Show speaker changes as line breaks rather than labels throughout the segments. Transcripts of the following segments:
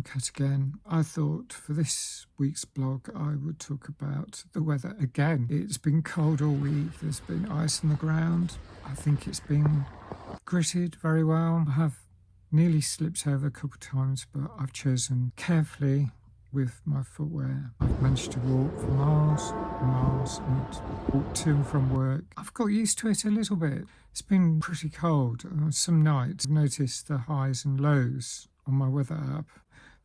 Kat again. I thought for this week's blog I would talk about the weather again. It's been cold all week, there's been ice on the ground. I think it's been gritted very well. I have nearly slipped over a couple of times, but I've chosen carefully with my footwear. I've managed to walk for miles and miles and walk to and from work. I've got used to it a little bit. It's been pretty cold. Some nights I've noticed the highs and lows on my weather app.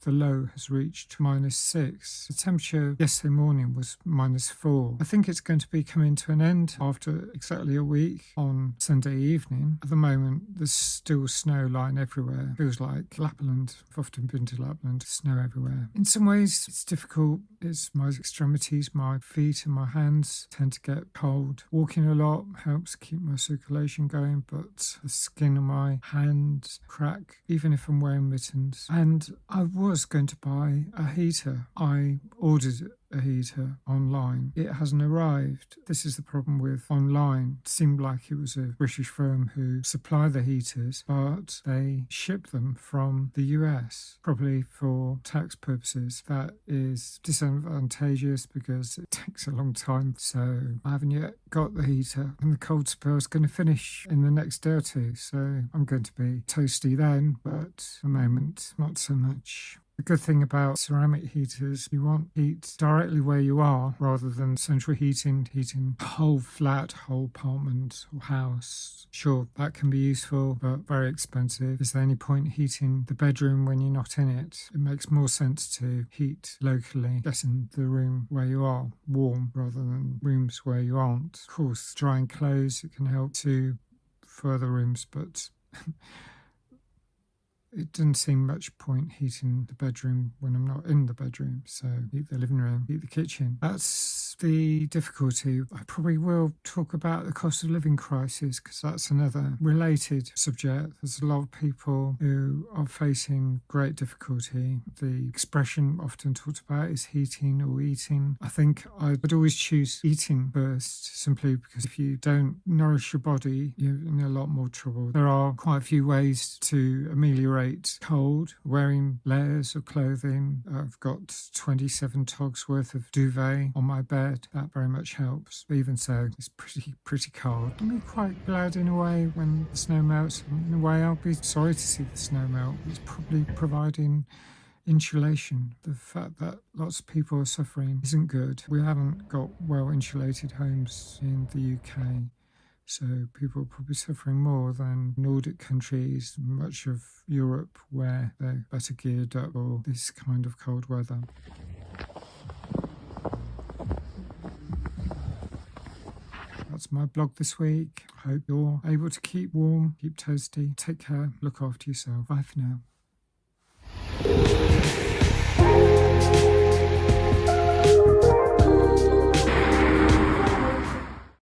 The low has reached -6. The temperature yesterday morning was -4. I think it's going to be coming to an end after exactly a week on Sunday evening. At the moment, there's still snow lying everywhere. Feels like Lapland. I've often been to Lapland. Snow everywhere. In some ways, it's difficult. It's my extremities, my feet and my hands tend to get cold. Walking a lot helps keep my circulation going, but the skin on my hands crack, even if I'm wearing mittens. And I was going to buy a heater. I ordered a heater online. It hasn't arrived. This is the problem with online. It seemed like it was a British firm who supply the heaters, but they ship them from the US, probably for tax purposes. That is disadvantageous because it takes a long time. So I haven't yet got the heater, and the cold spell is going to finish in the next day or two. So I'm going to be toasty then, but at the moment, not so much. The good thing about ceramic heaters, you want heat directly where you are rather than central heating a whole flat, whole apartment or house. Sure, that can be useful, but very expensive. Is there any point heating the bedroom when you're not in it? It makes more sense to heat locally, getting the room where you are warm rather than rooms where you aren't. Of course, drying clothes, it can help to further rooms, but it doesn't seem much point heating the bedroom when I'm not in the bedroom. So heat the living room, heat the kitchen. That's the difficulty. I probably will talk about the cost of living crisis because that's another related subject. There's a lot of people who are facing great difficulty. The expression often talked about is heating or eating. I think I'd always choose eating first, simply because if you don't nourish your body, you're in a lot more trouble. There are quite a few ways to ameliorate cold, wearing layers of clothing. I've got 27 togs worth of duvet on my bed. That very much helps. But even so, it's pretty cold. I'll be quite glad in a way when the snow melts. In a way, I'll be sorry to see the snow melt. It's probably providing insulation. The fact that lots of people are suffering isn't good. We haven't got well-insulated homes in the UK. So people are probably suffering more than Nordic countries, much of Europe, where they're better geared up for this kind of cold weather. That's my blog this week. Hope you're able to keep warm, keep toasty. Take care, look after yourself. Bye for now.